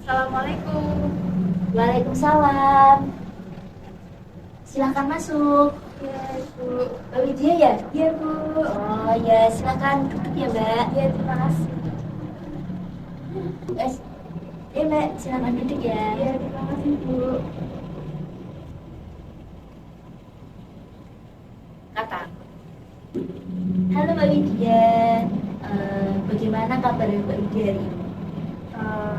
Assalamualaikum. Waalaikumsalam. Silakan masuk. Ya, Bu. Mbak Widya ya? Iya, Bu. Oh ya, silakan duduk ya Mbak. Iya, terima kasih. Eh, Mbak, silakan duduk ya. Iya, terima kasih, Bu. Kata. Halo Mbak Widya. Bagaimana kabar Mbak Widya hari ini? Eh,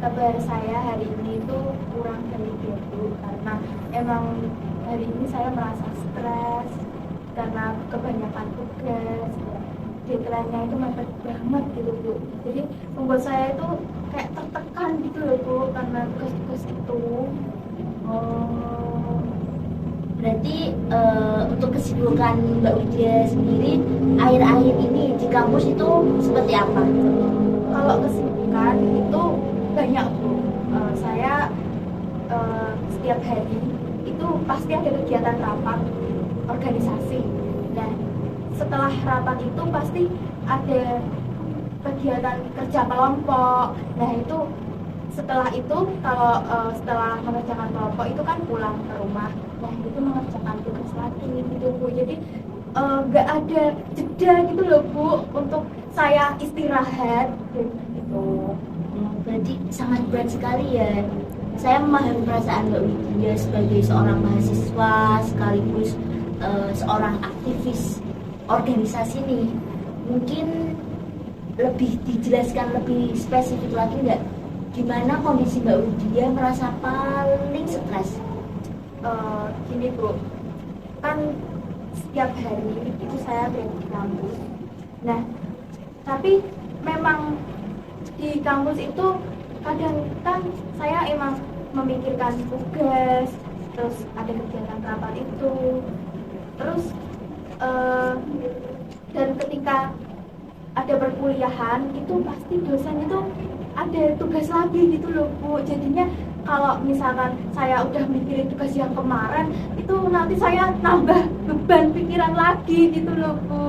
Kabar saya hari ini itu kurang baik ya, Bu, karena emang hari ini saya merasa stres karena kebanyakan tugas. Deadline-nya itu mepet banget gitu, Bu. Jadi membuat saya itu kayak tertekan gitu loh, Bu, karena tugas-tugas itu. Oh, berarti untuk kesibukan Mbak Widya sendiri akhir-akhir ini di kampus itu seperti apa? Kalau kesibukan itu banyak, Bu. Saya setiap hari itu pasti ada kegiatan rapat organisasi. Nah, setelah rapat itu pasti ada kegiatan kerja kelompok. Nah, itu setelah itu kalau setelah mengerjakan kelompok itu kan pulang ke rumah. Nah, itu mengerjakan tugas lagi gitu, Bu. Jadi nggak ada jeda gitu loh, Bu, untuk saya istirahat gitu. Berarti sangat berat sekali ya. Saya memahami perasaan Mbak Widya sebagai seorang mahasiswa sekaligus seorang aktivis organisasi nih. Mungkin lebih dijelaskan lebih spesifik lagi nggak? Gimana kondisi Mbak Widya merasa paling stres? Gini, Bu, kan setiap hari itu saya berada di kampus. Nah, tapi memang di kampus itu kadang kan saya emang memikirkan tugas, terus ada kegiatan rapat itu, terus dan ketika ada perkuliahan itu pasti dosen itu ada tugas lagi gitu loh, Bu. Jadinya kalau misalkan saya udah mikirin tugas yang kemarin itu nanti saya nambah beban pikiran lagi gitu loh, Bu.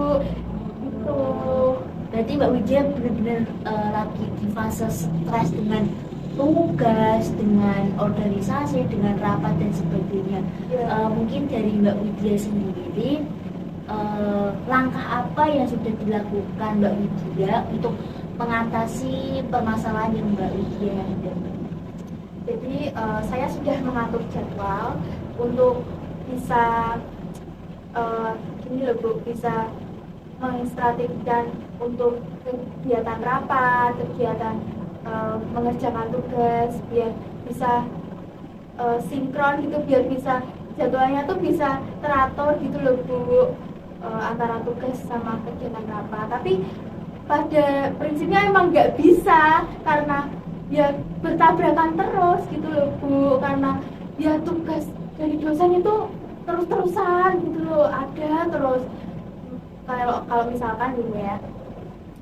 Itu. Berarti Mbak Widya benar-benar lagi di fase stres dengan tugas, dengan organisasi, dengan rapat dan sebagainya. Ya. Mungkin dari Mbak Widya sendiri, langkah apa yang sudah dilakukan Mbak Widya untuk mengatasi permasalahan yang Mbak Widya hadapi? Jadi saya sudah mengatur jadwal untuk bisa gini loh, Bu, bisa menstrategikan untuk kegiatan rapat, kegiatan mengerjakan tugas biar bisa sinkron gitu, biar bisa jadwalnya tuh bisa teratur gitu loh, Bu, antara tugas sama kegiatan rapat. Tapi pada prinsipnya emang nggak bisa karena ya bertabrakan terus gitu loh, Bu, karena ya tugas dari dosen itu terus-terusan gitu loh, ada terus. Kalau misalkan dulu ya,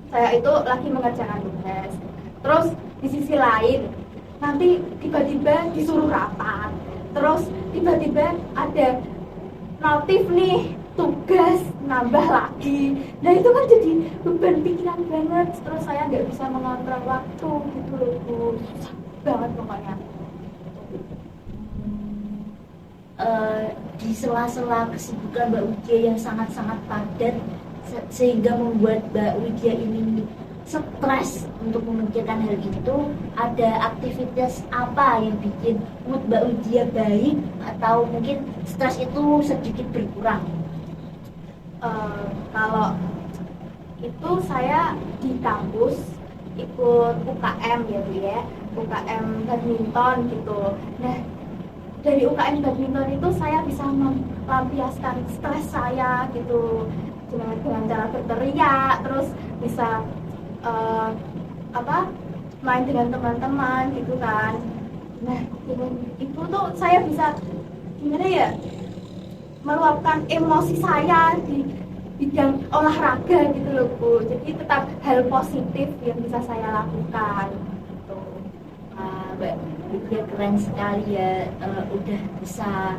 saya itu lagi mengerjakan tugas, terus di sisi lain nanti tiba-tiba disuruh rapat, terus tiba-tiba ada notif nih tugas nambah lagi. Nah, itu kan jadi beban pikiran banget, terus saya nggak bisa mengontrol waktu gitu loh, Bu. Susah banget pokoknya. Di sela-sela kesibukan Mbak Widya yang sangat-sangat padat sehingga membuat Mbak Widya ini stres untuk memikirkan hal itu, ada aktivitas apa yang bikin mood Mbak Widya baik atau mungkin stres itu sedikit berkurang? Kalau itu saya di kampus ikut UKM ya, Bu ya, UKM badminton gitu. Nah, dari UKM badminton itu saya bisa melampiaskan stres saya gitu dengan cara berteriak, terus bisa main dengan teman-teman gitu kan. Nah, dengan itu tuh saya bisa gimana ya, meluapkan emosi saya di bidang olahraga gitu loh, Bu. Jadi tetap hal positif yang bisa saya lakukan gitu. Mbak Widya keren sekali ya, udah bisa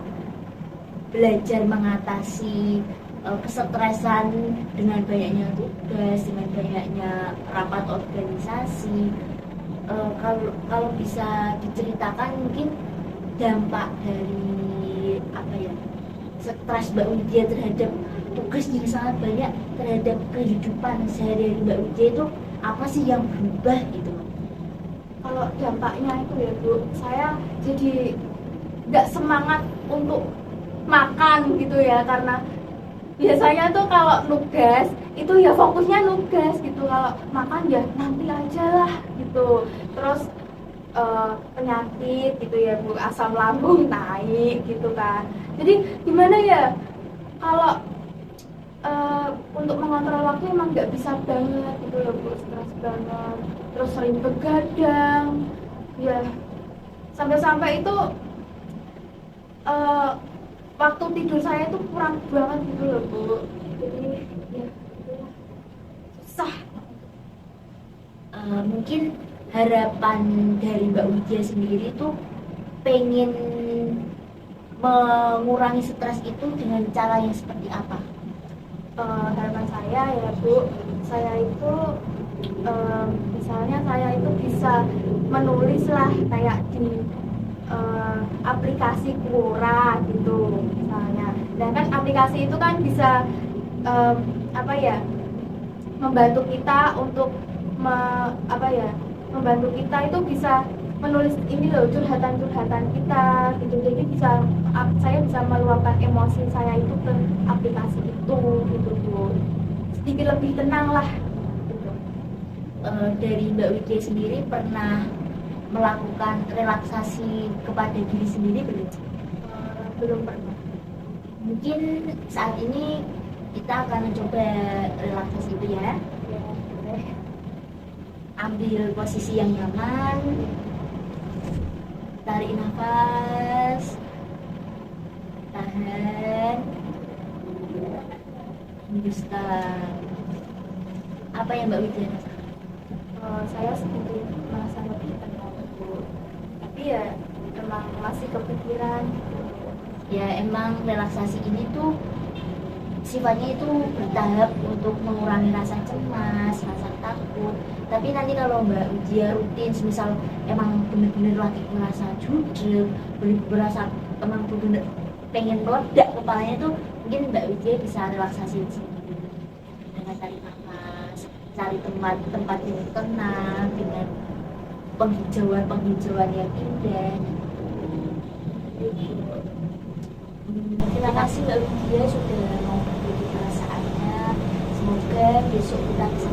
belajar mengatasi kesetresan dengan banyaknya tugas, dengan banyaknya rapat organisasi. Kalau bisa diceritakan mungkin dampak dari apa ya, stres Mbak Widya terhadap tugas yang sangat banyak, terhadap kehidupan sehari-hari Mbak Widya itu apa sih yang berubah gitu? Kalau dampaknya itu ya Bu, saya jadi nggak semangat untuk makan gitu ya, karena biasanya tuh kalau nugas itu ya fokusnya nugas gitu, kalau makan ya nanti aja lah gitu. Terus penyakit gitu ya Bu, asam lambung naik gitu kan. Jadi gimana ya, kalau untuk mengontrol waktu emang nggak bisa banget gitu ya Bu, stres banget, terus sering begadang ya, sampai-sampai itu eh, waktu tidur saya itu kurang banget gitu loh Bu. Jadi ya itulah, susah. Mungkin harapan dari Mbak Widya sendiri itu pengen mengurangi stres itu dengan cara yang seperti apa? Harapan saya ya Bu, saya itu misalnya saya itu bisa menulis lah kayak di aplikasi Quora gitu misalnya. Dan kan aplikasi itu kan bisa apa ya, membantu kita untuk membantu kita itu bisa menulis ini loh, curhatan-curhatan kita gitu. Jadi saya bisa meluapkan emosi saya itu ke aplikasi itu gitu Bu, sedikit lebih tenang lah gitu. Dari Mbak Widya sendiri pernah melakukan relaksasi kepada diri sendiri belum? Belum pernah. Mungkin saat ini kita akan mencoba relaksasi itu ya. Ya, boleh. Ambil posisi yang nyaman, tarik nafas, tahan, hembuskan. Apa yang Mbak Widya rasakan? Saya sedikit merasa lebih tenang Bu, tapi ya emang masih kepikiran gitu. Ya emang relaksasi ini tuh sifatnya itu bertahap untuk mengurangi rasa cemas, rasa takut. Tapi nanti kalau Mbak Widya rutin, misal emang bener-bener lagi merasa jujur, berasa emang bener-bener pengen meledak kepalanya tuh, mungkin Mbak Widya bisa relaksasi di sini dengan tarik nafas, cari tempat yang tenang dengan penghijauan yang indah. Terima kasih Mbak Widya sudah mau berbagi perasaannya. Semoga besok kita bisa